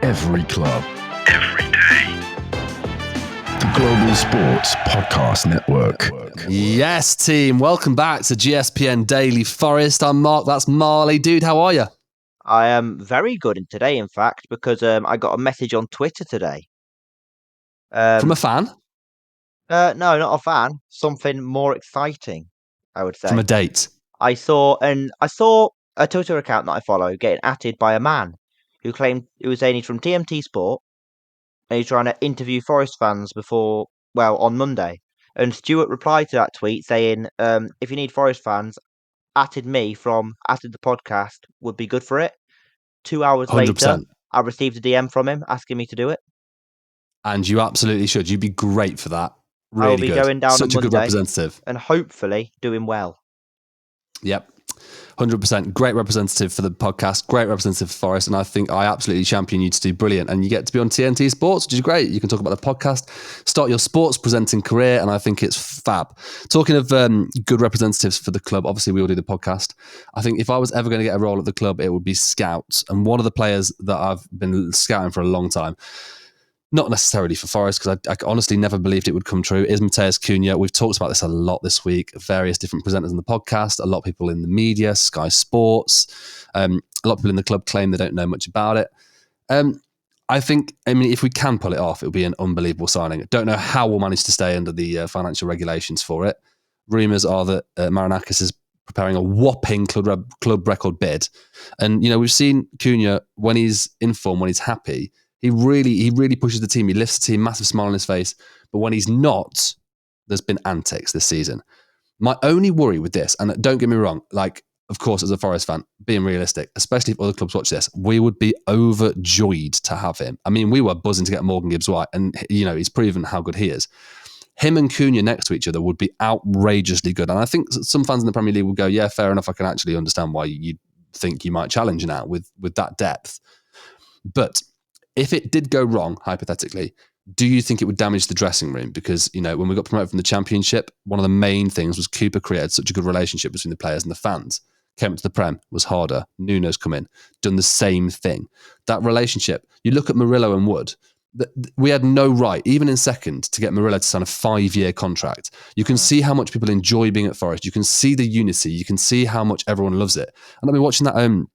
Every club. Every day. The Global Sports Podcast Network. Yes, team. Welcome back to GSPN Daily Forest. I'm Mark. That's Marley. Dude, how are you? I am very good today, in fact, because I got a message on Twitter today. From a fan? No, not a fan. Something more exciting, I would say. From a date? I saw a Twitter account that I follow getting atted by a man who was saying he's from TMT Sport and he's trying to interview Forest fans on Monday. And Stuart replied to that tweet saying, if you need Forest fans, atted the podcast would be good for it. 2 hours 100%. later, I received a DM from him asking me to do it. And you absolutely should. You'd be great for that. Really I will be good. going down Such on a good Monday representative. and hopefully doing well. Yep. 100%. Great representative for the podcast. Great representative for Forest. And I think I absolutely champion you to do brilliant. And you get to be on TNT Sports, which is great. You can talk about the podcast, start your sports presenting career. And I think it's fab. Talking of good representatives for the club, obviously we all do the podcast. I think if I was ever going to get a role at the club, it would be scouts. And one of the players that I've been scouting for a long time, not necessarily for Forest, because I honestly never believed it would come true, is Matheus Cunha. We've talked about this a lot this week, various different presenters on the podcast, a lot of people in the media, Sky Sports, a lot of people in the club claim they don't know much about it. I mean, if we can pull it off, it'll be an unbelievable signing. I don't know how we'll manage to stay under the financial regulations for it. Rumours are that Marinakis is preparing a whopping club record bid. And, we've seen Cunha, when he's in form, when he's happy, He really pushes the team. He lifts the team, massive smile on his face. But when he's not, there's been antics this season. My only worry with this, and don't get me wrong, of course, as a Forest fan, being realistic, especially if other clubs watch this, we would be overjoyed to have him. I mean, we were buzzing to get Morgan Gibbs-White, and he's proven how good he is. Him and Cunha next to each other would be outrageously good. And I think some fans in the Premier League will go, yeah, fair enough. I can actually understand why you think you might challenge now with that depth. But if it did go wrong, hypothetically, do you think it would damage the dressing room? Because, when we got promoted from the Championship, one of the main things was Cooper created such a good relationship between the players and the fans. Came up to the Prem, was harder. Nuno's come in, done the same thing. That relationship, you look at Murillo and Wood, we had no right, even in second, to get Murillo to sign a 5-year contract. You can see how much people enjoy being at Forest. You can see the unity. You can see how much everyone loves it. And I've been watching that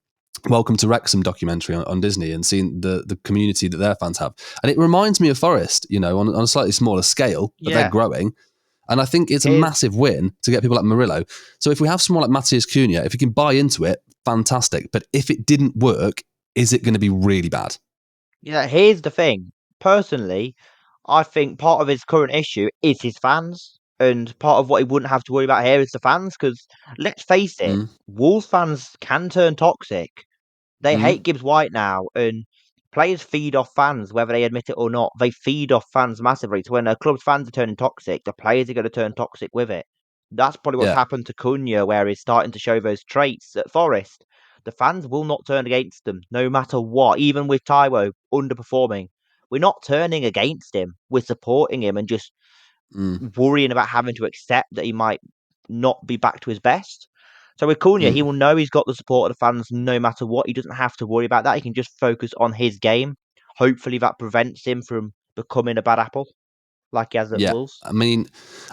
Welcome to Wrexham documentary on Disney and seeing the community that their fans have. And it reminds me of Forest, on a slightly smaller scale, but they're growing. And I think it's a massive win to get people like Murillo. So if we have someone like Matheus Cunha, if you can buy into it, fantastic. But if it didn't work, is it going to be really bad? Yeah, here's the thing. Personally, I think part of his current issue is his fans. And part of what he wouldn't have to worry about here is the fans. Because let's face it, Wolves fans can turn toxic. They hate Gibbs-White now, and players feed off fans, whether they admit it or not. They feed off fans massively. So when a club's fans are turning toxic, the players are going to turn toxic with it. That's probably what's happened to Cunha, where he's starting to show those traits at Forest. The fans will not turn against them, no matter what. Even with Taiwo underperforming, we're not turning against him. We're supporting him and just worrying about having to accept that he might not be back to his best. So with Cunha, he will know he's got the support of the fans no matter what. He doesn't have to worry about that. He can just focus on his game. Hopefully that prevents him from becoming a bad apple like he has at Wolves. I mean,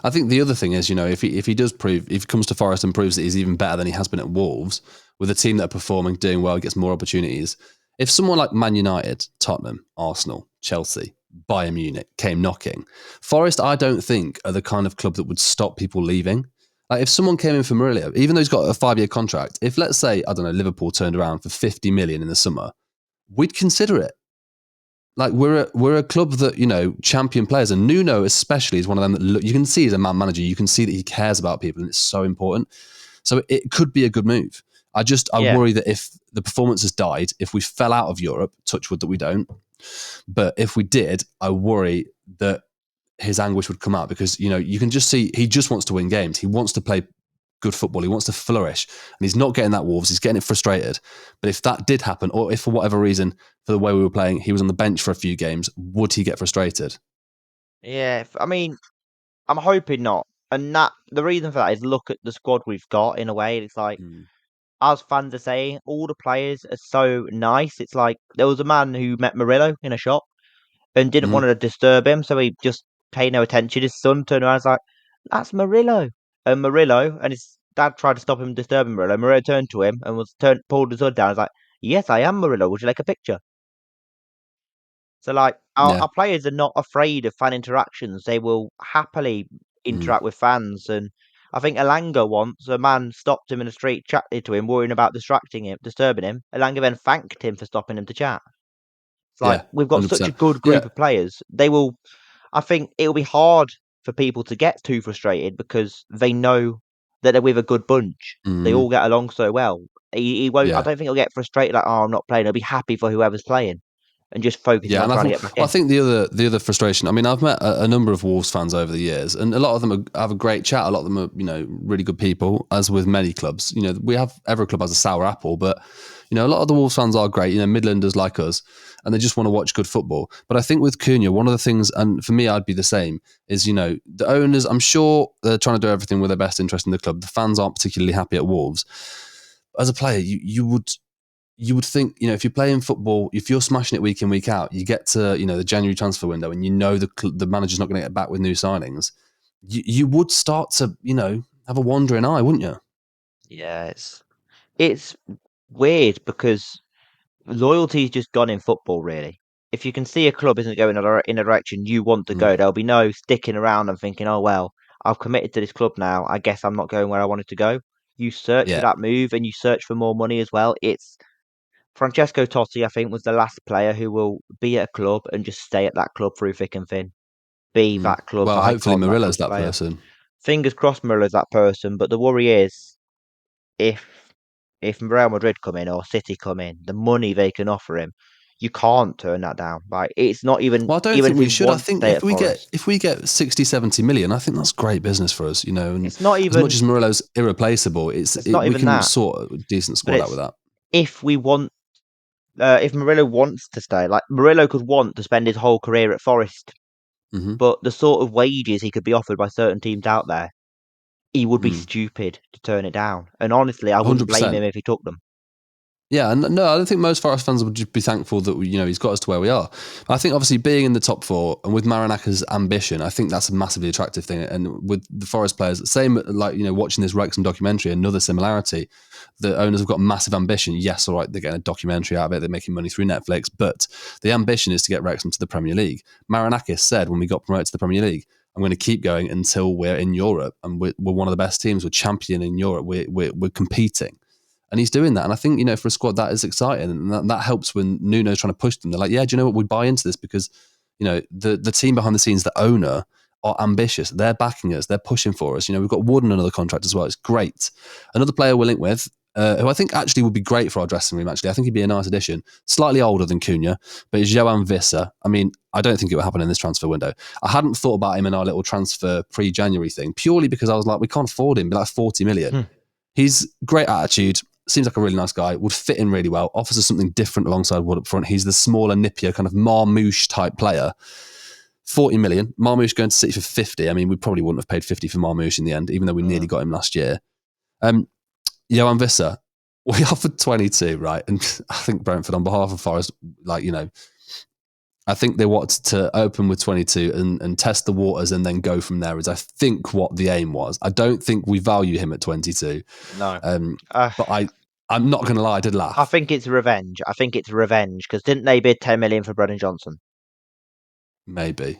I think the other thing is, if he comes to Forest and proves that he's even better than he has been at Wolves, with a team that are performing, doing well, gets more opportunities. If someone like Man United, Tottenham, Arsenal, Chelsea, Bayern Munich came knocking, Forest, I don't think, are the kind of club that would stop people leaving. Like if someone came in for Murillo, even though he's got a 5-year contract, if let's say, I don't know, Liverpool turned around for 50 million in the summer, we'd consider it. Like we're a club that, champion players, and Nuno especially is one of them that you can see he's a man manager. You can see that he cares about people, and it's so important. So it could be a good move. I worry that if the performance has died, if we fell out of Europe, touch wood that we don't, but if we did, I worry that his anguish would come out because, you can just see he just wants to win games. He wants to play good football. He wants to flourish, and he's not getting that Wolves. He's getting it frustrated. But if that did happen, or if for whatever reason, for the way we were playing, he was on the bench for a few games, would he get frustrated? Yeah, I mean, I'm hoping not. And the reason for that is look at the squad we've got in a way. It's like as fans are saying, all the players are so nice. It's like there was a man who met Murillo in a shop and didn't want Mm, to disturb him, so he just paid no attention. His son turned around and was like, "That's Murillo." And Murillo and his dad tried to stop him disturbing Murillo. Murillo turned to him and pulled his hood down. He's like, "Yes, I am Murillo. Would you like a picture?" So like yeah. our players are not afraid of fan interactions. They will happily Mm, interact with fans. And I think Elanga once a man stopped him in the street, chatted to him, worrying about disturbing him. Elanga then thanked him for stopping him to chat. It's like yeah. we've got such a 100%. good Yeah. group of players. They will. I think it'll be hard for people to get too frustrated because they know that they're with a good bunch. They Mm, all get along so well. He won't. I yeah. don't think he'll get frustrated like, "Oh, I'm not playing." He'll be happy for whoever's playing and just focusing Yeah, on and I trying to think get back I in. think the other frustration. I mean, I've met a number of Wolves fans over the years, and a lot of them have a great chat. A lot of them are, really good people. As with many clubs, we have every club has a sour apple, but a lot of the Wolves fans are great. Midlanders like us, and they just want to watch good football. But I think with Cunha, one of the things, and for me, I'd be the same. Is the owners? I'm sure they're trying to do everything with their best interest in the club. The fans aren't particularly happy at Wolves. As a player, you would think, if you're playing football, if you're smashing it week in, week out, you get to, the January transfer window and the manager's not going to get back with new signings. You would start to, have a wandering eye, wouldn't you? Yeah, it's weird because loyalty's just gone in football. Really, if you can see a club isn't going in a direction you want to Mm. go, there'll be no sticking around and thinking, "Oh well, I've committed to this club now. I guess I'm not going where I wanted to go." You search for Yeah. that move and you search for more money as well. It's Francesco Totti, I think, was the last player who will be at a club and just stay at that club through thick and thin. Be Mm. that club's Well, hopefully icon, that Marilla's club's that player. person. Fingers crossed Murillo's that person, but the worry is if Real Madrid come in or City come in, the money they can offer him, you can't turn that down. Like it's not Well, I don't even think if he we should. I wants to think stay if at we get Forest, if we get 60, 70 million, I think that's great business for us, and it's not as much even as Murillo's irreplaceable, we can that. sort a decent But squad out with it's that. if we want if Murillo wants to stay, like Murillo could want to spend his whole career at Forest, Hmm. but the sort of wages he could be offered by certain teams out there, he would be Mm. stupid to turn it down. And honestly, I wouldn't blame 100%. him if he took them. Yeah, and no, I don't think most Forest fans would just be thankful that he's got us to where we are. I think obviously being in the top four and with Maranaka's ambition, I think that's a massively attractive thing. And with the Forest players, same like watching this Wrexham documentary, another similarity. The owners have got massive ambition. Yes, all right, they're getting a documentary out of it, they're making money through Netflix, but the ambition is to get Wrexham to the Premier League. Maranakis said when we got promoted to the Premier League, I'm going to keep going until we're in Europe, and we're one of the best teams. We're champion in Europe. We're competing. And he's doing that. And I think, for a squad that is exciting. And that helps when Nuno's trying to push them. They're like, yeah, do you know what? We buy into this because, the team behind the scenes, the owner, are ambitious. They're backing us. They're pushing for us. We've got Wood on another contract as well. It's great. Another player we're linked with, who I think actually would be great for our dressing room, actually. I think he'd be a nice addition. Slightly older than Cunha, but it's Joan Visser. I mean, I don't think it will happen in this transfer window. I hadn't thought about him in our little transfer pre-January thing, purely because I was like, we can't afford him, but like 40 million. Hmm. He's great attitude, seems like a really nice guy, would fit in really well, offers us something different alongside Wood up front. He's the smaller, nippier, kind of Marmouche type player. 40 million. Marmouche going to City for 50. I mean, we probably wouldn't have paid 50 for Marmouche in the end, even though we nearly got him last year. Johan Visser, we offered 22, right? And I think Brentford, on behalf of Forest, I think they wanted to open with 22 and test the waters and then go from there, is I think what the aim was. I don't think we value him at 22. No. But I'm not going to lie, I did I laugh. think it's revenge. I think it's revenge because didn't they bid 10 million for Brennan Johnson? Maybe.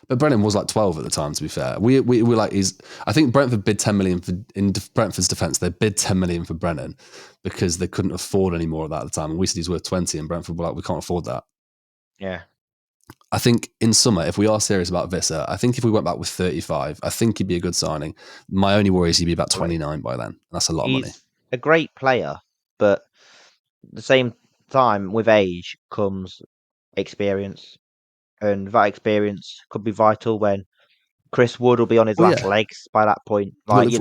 But Brennan was like 12 at the time, to be fair. We were like, I think Brentford bid 10 million in Brentford's defence, they bid 10 million for Brennan because they couldn't afford any more of that at the time. And we said he's worth 20 and Brentford were like, we can't afford that. Yeah. I think in summer, if we are serious about Visser, I think if we went back with 35, I think he'd be a good signing. My only worry is he'd be about 29 by then. That's a lot of money. He's a great player, but at the same time, with age comes experience. And that experience could be vital when Chris Wood will be on his Well, last yeah. legs by that point. Well, Like,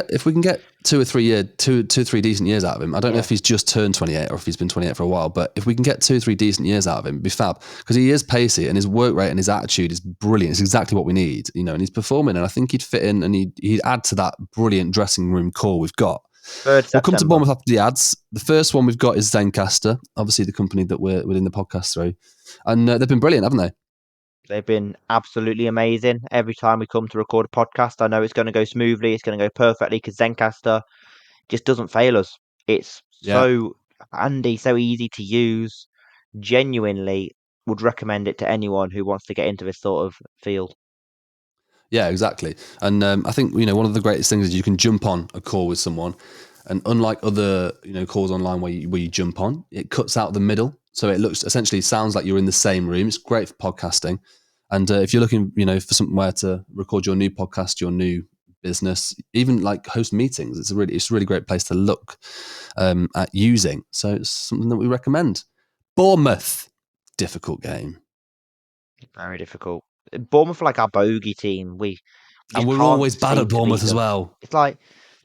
if we can get 2 or 3 decent years out of him, I don't know yeah, if he's just turned 28 or if he's been 28 for a while, but if we can get 2 or 3 decent years out of him, it'd be fab because he is pacey and his work rate and his attitude is brilliant. It's exactly what we need, and he's performing, and I think he'd fit in and he'd add to that brilliant dressing room core we've got. 3rd We'll come to September. Bournemouth after the ads. The first one we've got is Zencastr, obviously the company that we're in the podcast through. And they've been brilliant, haven't they? They've been absolutely amazing. Every time we come to record a podcast, I know it's going to go smoothly. It's going to go perfectly because Zencastr just doesn't fail us. It's Yeah. so handy, so easy to use. Genuinely would recommend it to anyone who wants to get into this sort of field. Yeah, exactly. And I think, one of the greatest things is you can jump on a call with someone. And unlike other, calls online where you jump on, it cuts out the middle. So it essentially sounds like you're in the same room. It's great for podcasting. And if you're looking, for somewhere to record your new podcast, your new business, even like host meetings, it's a really great place to look at using. So it's something that we recommend. Bournemouth, difficult game. Very difficult. Bournemouth are like our bogey team. We And just we're can't always bad seem at to beat Bournemouth as them. well. It's like,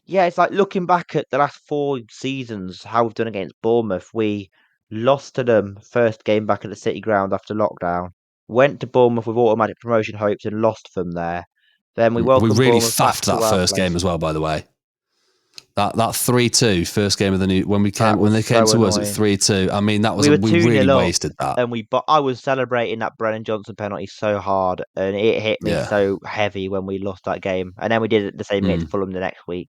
yeah, it's like looking back at the last 4 seasons, how we've done against Bournemouth. We lost to them first game back at the City Ground after lockdown. Went to Bournemouth with automatic promotion hopes and lost from there. Then we We welcomed really Bournemouth back faffed to that our first game place. as well, by the way. That 3-2 first game of the new when That was they came so to us at annoying. 3-2. I mean, We were we 2-0 really up, wasted that. and I was celebrating that Brennan Johnson penalty so hard, and it hit me Yeah. so heavy when we lost that game. And then we did the same against Mm. Fulham the next week.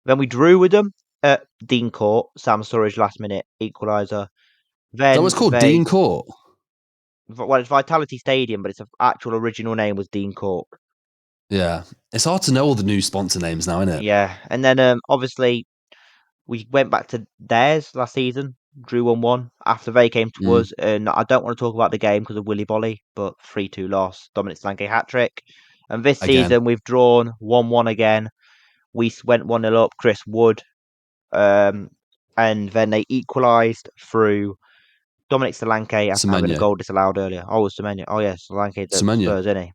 Then we drew with them at Dean Court. Sam Sturridge last minute equaliser. That was Then called Dean Court. well, it's Vitality Stadium, but its actual original name was Dean Court. Yeah. It's hard to know all the new sponsor names now, isn't it? Yeah, and then obviously we went back to theirs last season, drew 1-1 after they came to us. And I don't want to talk about the game because of Willy Bolly, but 3-2 loss, Dominic Solanke hat trick. And this Again. season we've drawn 1-1 again. We went 1-0 up, Chris Wood, and then they equalised through Dominic Solanke after having a Semenyo. goal disallowed earlier. Oh, it was Semenyo. Oh, yeah, Solanke at Semenyo. Spurs, isn't he?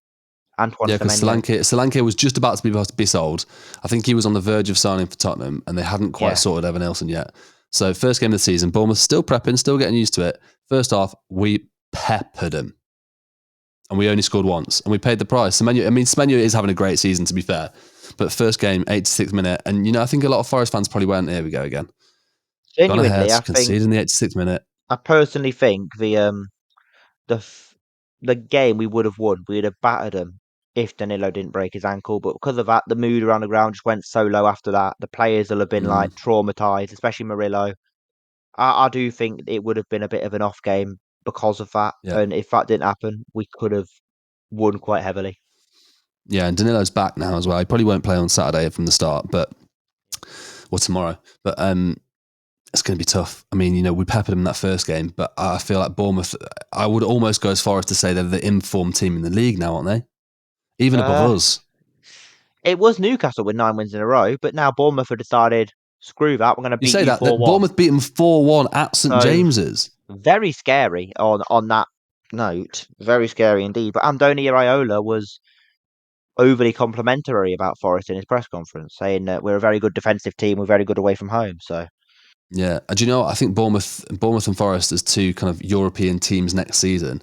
Antoine Yeah, because Semenyo. Solanke was just about to be sold. I think he was on the verge of signing for Tottenham, and they hadn't quite Yeah. sorted Evan Nilsson yet. So first game of the season, Bournemouth still prepping, still getting used to it. First half, we peppered them. And we only scored once, and we paid the price. Semenyo is having a great season, to be fair. But first game, 86th minute, and I think a lot of Forest fans probably went, here we go again. Gone ahead, Genuinely, I conceded in the 86th minute. I personally think the game we would have won. We'd have battered them if Danilo didn't break his ankle. But because of that, the mood around the ground just went so low after that. The players will have been like traumatized, especially Murillo. I do think it would have been a bit of an off game because of that. Yeah. And if that didn't happen, we could have won quite heavily. Yeah, and Danilo's back now as well. He probably won't play on Saturday from the start, or tomorrow. But it's going to be tough. I mean, we peppered them in that first game, but I feel like Bournemouth, I would almost go as far as to say they're the informed team in the league now, aren't they? Even above us. It was Newcastle with 9 wins in a row, but now Bournemouth have decided, screw that, we're going to You beat say you that 4-1. Bournemouth beat them 4-1 at St So James's. very scary on that note. Very scary indeed. But Andoni Iraola was overly complimentary about Forest in his press conference, saying that we're a very good defensive team, we're very good away from home. So Yeah. Do you know what? I think Bournemouth and Forest as two kind of European teams next season,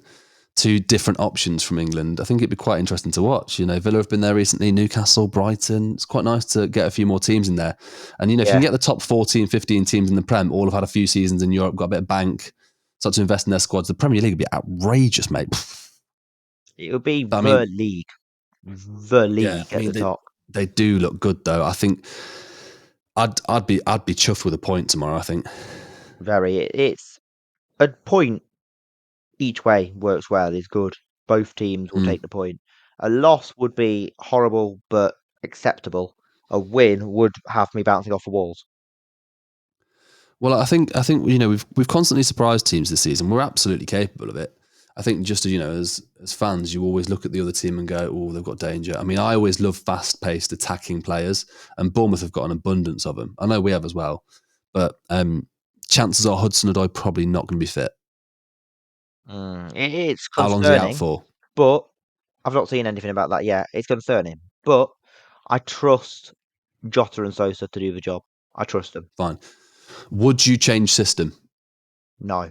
two different options from England. I think it'd be quite interesting to watch. Villa have been there recently, Newcastle, Brighton. It's quite nice to get a few more teams in there. And, if you can get the top 14, 15 teams in the Prem, all have had a few seasons in Europe, got a bit of bank, start to invest in their squads, the Premier League would be outrageous, mate. it would be I the mean, league yeah, at the top. they do look good though. I think I'd be chuffed with a point tomorrow, I think. Very. It's a point each way works well, is good. Both teams will take the point. A loss would be horrible but acceptable. A win would have me bouncing off the walls. Well, I think we've constantly surprised teams this season. We're absolutely capable of it. I think just as fans, you always look at the other team and go, "Oh, they've got danger." I mean, I always love fast-paced attacking players, and Bournemouth have got an abundance of them. I know we have as well, but chances are Hudson-Odoi probably not going to be fit. It's How long's he out concerning, for? but I've not seen anything about that yet. It's concerning, but I trust Jota and Sosa to do the job. I trust them. Fine. Would you change system? No.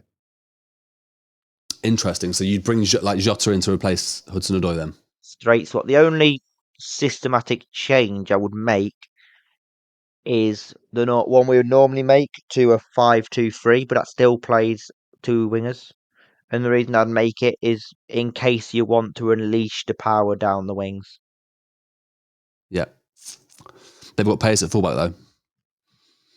Interesting. So you'd bring Jota in to replace Hudson-Odoi then? Straight swap. The only systematic change I would make is the one we would normally make to a 5-2-3, but that still plays two wingers. And the reason I'd make it is in case you want to unleash the power down the wings. Yeah. They've got pace at fullback, though.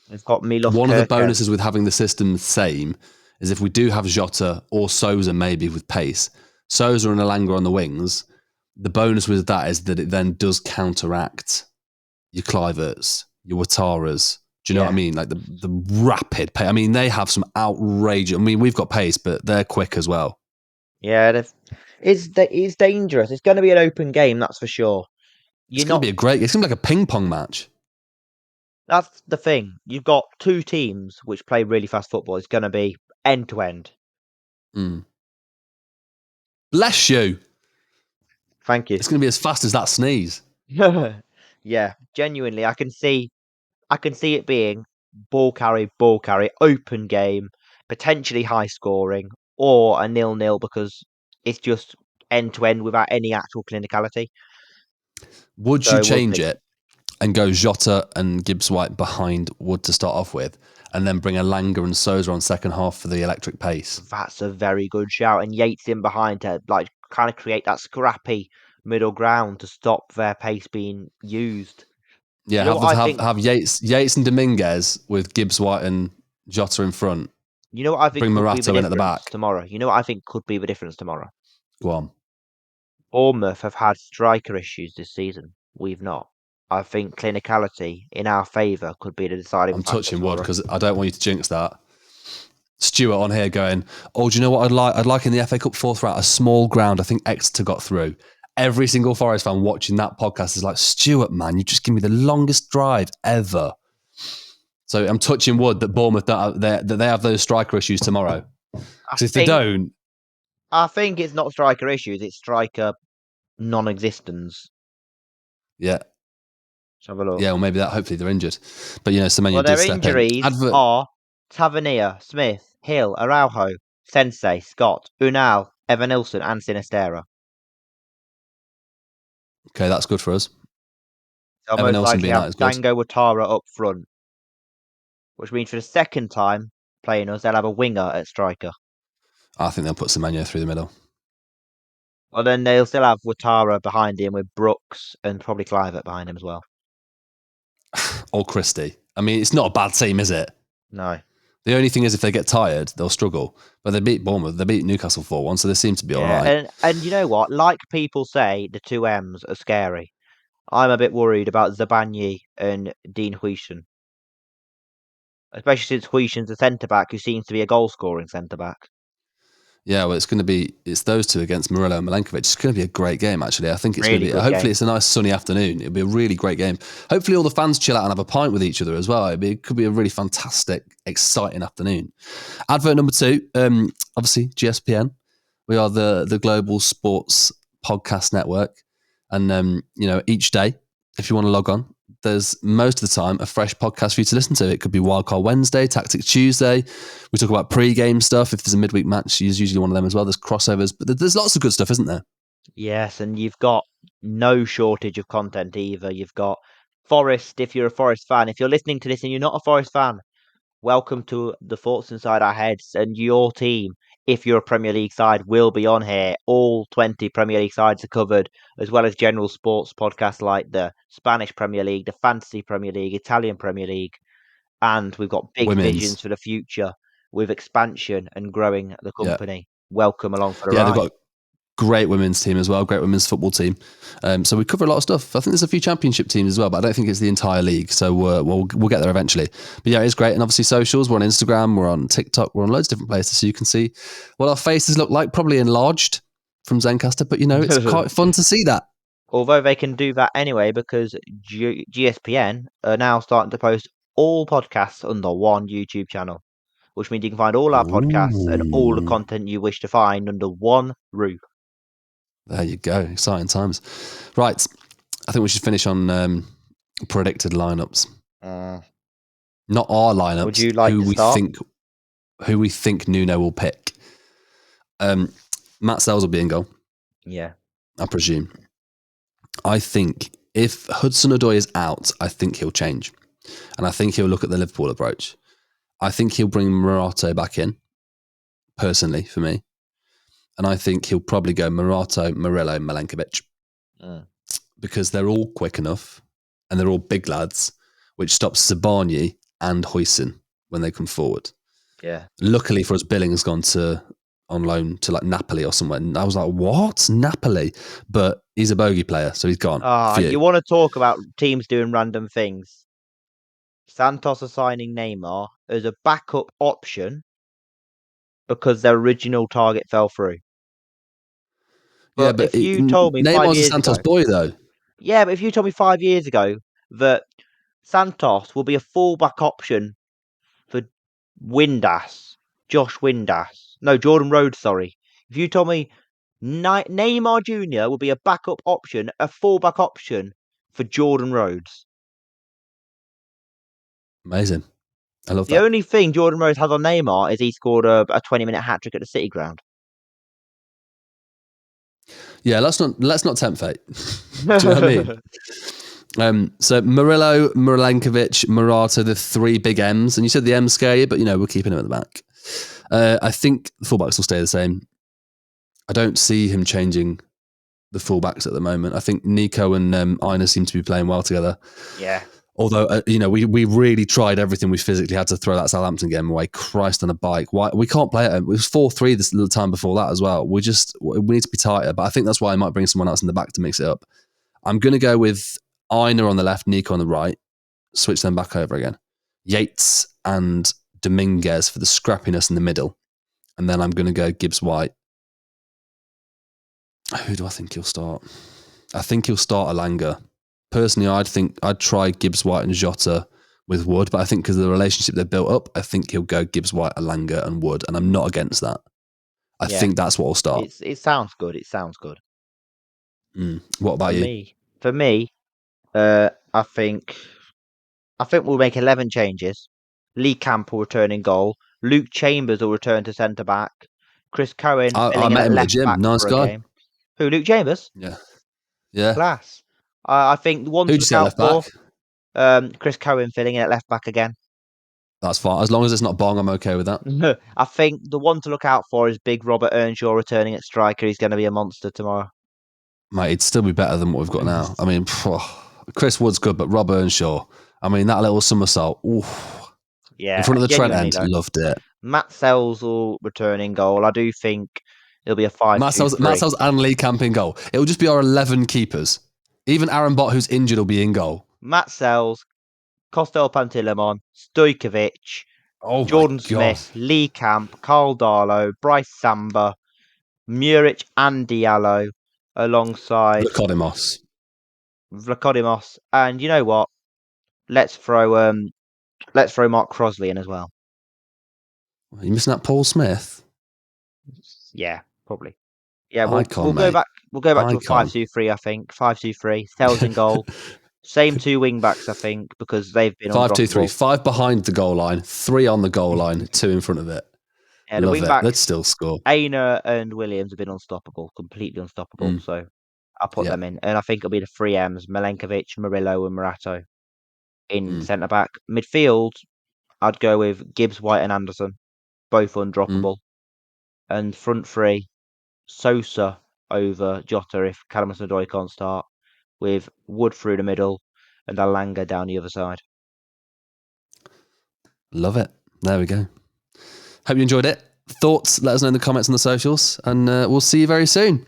They've got Milos One of the Kerkev. bonuses with having the system the same is if we do have Jota or Sousa maybe with pace, Sousa and Elanga on the wings, the bonus with that is that it then does counteract your Cliverts, your Wataras. Do you know what I mean? Like the rapid pace. I mean, they have some outrageous... I mean, we've got pace, but they're quick as well. Yeah, it's dangerous. It's going to be an open game, that's for sure. It's going to be it's going to be like a ping pong match. That's the thing. You've got two teams which play really fast football. It's going to be end to end. Bless you. Thank you. It's going to be as fast as that sneeze. Yeah, genuinely, I can see it being ball carry, open game, potentially high scoring, or a 0-0 because it's just end to end without any actual clinicality. Would you change it and go Jota and Gibbs White behind Wood to start off with, and then bring Elanga and Sousa on second half for the electric pace? That's a very good shout, and Yates in behind to kind of create that scrappy middle ground to stop their pace being used. Yeah, have Yates and Dominguez with Gibbs White and Jota in front. You know what I think bring could Morata be the in at the difference back tomorrow? You know what I think could be the difference tomorrow? Go on. Bournemouth have had striker issues this season. We've not. I think clinicality in our favour could be the deciding factor. I'm touching wood because I don't want you to jinx that. Stuart on here going, oh, do you know what I'd like in the FA Cup fourth round? A small ground. I think Exeter got through. Every single Forest fan watching that podcast is like, Stuart, man, you just give me the longest drive ever. So I'm touching wood that Bournemouth that they have those striker issues tomorrow. Because if they don't, I think it's not striker issues; it's striker non-existence. Yeah. Let's have a look. Yeah, well, maybe that. Hopefully they're injured. But, Semenyo their did step in. injuries are Tavernier, Smith, Hill, Araujo, Sensei, Scott, Unal, Evanilson, and Sinistera. Okay, that's good for us. They'll most likely have Dango Ouattara up front, which means for the second time playing us, they'll have a winger at striker. I think they'll put Semenyo through the middle. Well, then they'll still have Ouattara behind him with Brooks and probably Clivert behind him as well. Or Christie. I mean, it's not a bad team, is it? No. The only thing is if they get tired, they'll struggle. But they beat Bournemouth. They beat Newcastle 4-1, so they seem to be all right. And you know what? Like people say, the two M's are scary. I'm a bit worried about Zabanyi and Dean Huijsen. Especially since Huijsen's a centre-back who seems to be a goal-scoring centre-back. Yeah, well, it's those two against Murillo and Milenkovic. It's going to be a great game, actually. I think it's really going to be, hopefully it's a nice sunny afternoon. It'll be a really great game. Hopefully all the fans chill out and have a pint with each other as well. It could be a really fantastic, exciting afternoon. Advert number 2, obviously GSPN. We are the Global Sports Podcast Network. And, each day, if you want to log on, there's most of the time a fresh podcast for you to listen to. It could be Wildcard Wednesday, Tactics Tuesday. We talk about pre-game stuff. If there's a midweek match, there's usually one of them as well. There's crossovers, but there's lots of good stuff, isn't there? Yes, and you've got no shortage of content either. You've got Forest, if you're a Forest fan. If you're listening to this and you're not a Forest fan, welcome to the Thoughts Inside Our Heads. And your team, if you're a Premier League side, will be on here. All 20 Premier League sides are covered, as well as general sports podcasts like the Spanish Premier League, the Fantasy Premier League, Italian Premier League. And we've got big visions for the future with expansion and growing the company. Yeah. Welcome along for the ride. They've got a great women's team as well, great women's football team. So we cover a lot of stuff. I think there's a few championship teams as well, but I don't think it's the entire league. So we'll get there eventually. But yeah, it's great. And obviously socials, we're on Instagram, we're on TikTok, we're on loads of different places. So you can see what our faces look like, probably enlarged from Zencastr, but it's quite fun to see that. Although they can do that anyway, because GSPN are now starting to post all podcasts under one YouTube channel, which means you can find all our podcasts and all the content you wish to find under one roof. There you go. Exciting times. Right. I think we should finish on predicted lineups. Not our lineups. Would you like to start? Who we think Nuno will pick. Matt Sells will be in goal. Yeah. I presume. I think if Hudson-Odoi is out, I think he'll change. And I think he'll look at the Liverpool approach. I think he'll bring Morato back in, personally, for me. And I think he'll probably go Morato, Murillo, Milenkovic. Because they're all quick enough and they're all big lads, which stops Sabani and Huijsen when they come forward. Yeah. Luckily for us, Billing's gone on loan to like Napoli or somewhere. And I was like, what? Napoli? But he's a bogey player, so he's gone. You want to talk about teams doing random things? Santos are signing Neymar as a backup option because their original target fell through. But if you told me 5 Neymar's years a Santos ago, boy, though. yeah, but if you told me 5 years ago that Santos will be a fullback option for Jordan Rhodes, sorry. If you told me Neymar Jr. will be a backup option, a fullback option for Jordan Rhodes. Amazing. I love The that. only thing Jordan Rhodes has on Neymar is he scored a 20-minute hat-trick at the City ground. Yeah, let's not tempt fate. Do you know what I mean? So Murillo, Milenkovic, Morato, the 3 big M's. And you said the M's scare you, but we're keeping him at the back. I think the fullbacks will stay the same. I don't see him changing the fullbacks at the moment. I think Nico and Aina seem to be playing well together. Yeah. Although, we really tried everything we physically had to throw that Southampton game away. Christ on a bike. Why we can't play it? It was 4-3 this little time before that as well. We need to be tighter. But I think that's why I might bring someone else in the back to mix it up. I'm going to go with Aina on the left, Nico on the right. Switch them back over again. Yates and Dominguez for the scrappiness in the middle. And then I'm going to go Gibbs-White. Who do I think he'll start? I think he'll start Alanga. Personally, I'd try Gibbs-White and Jota with Wood, but I think because of the relationship they've built up, I think he'll go Gibbs-White, Alanga and Wood, and I'm not against that. I think that's what will start. It sounds good. It sounds good. What about you? For me, I think we'll make 11 changes. Lee Camp will return in goal. Luke Chambers will return to centre back. Chris Cohen I filling in met at him at the left gym. back Nice for a guy. game. Who? Luke Chambers? Yeah. Class. I think the one to Who'd you look say out left for. back? Chris Cohen filling in at left back again. That's fine. As long as it's not Bong, I'm okay with that. I think the one to look out for is big Robert Earnshaw returning at striker. He's going to be a monster tomorrow. Mate, it'd still be better than what we've got now. I mean, Chris Wood's good, but Rob Earnshaw, I mean, that little somersault, Yeah, in front of the Trent end, though. loved it. Matt Sells will return in goal. I do think it'll be a 5-2-3. Matt Sells and Lee Camp in goal. It'll just be our 11 keepers. Even Aaron Bott, who's injured, will be in goal. Matt Sells, Kostel Pantilimon, Stojkovic, Jordan Smith, Lee Camp, Carl Darlow, Bryce Samba, Muric and Diallo, alongside Vlachodimos. And you know what? Let's throw Mark Crosley in as well. Are you missing out Paul Smith? Yeah, probably. Yeah, we'll go back. We'll go back to a 5-2-3. I think 5-2-3. Sells in goal. Same 2 wing backs, I think, because they've been 5-2-3. 5 behind the goal line, 3 on the goal line, 2 in front of it. Yeah, the wing backs. Let's still score. Aina and Williams have been unstoppable, completely unstoppable. So I'll put them in, and I think it'll be the 3 M's: Milenkovic, Murillo, and Morato in centre back. Midfield, I'd go with Gibbs, White, and Anderson, both undroppable, and front 3, Sosa over Jota if Callum Hudson-Odoi can't start, with Wood through the middle and Alanga down the other side. Love it. There we go. Hope you enjoyed it. Thoughts, let us know in the comments on the socials, and we'll see you very soon.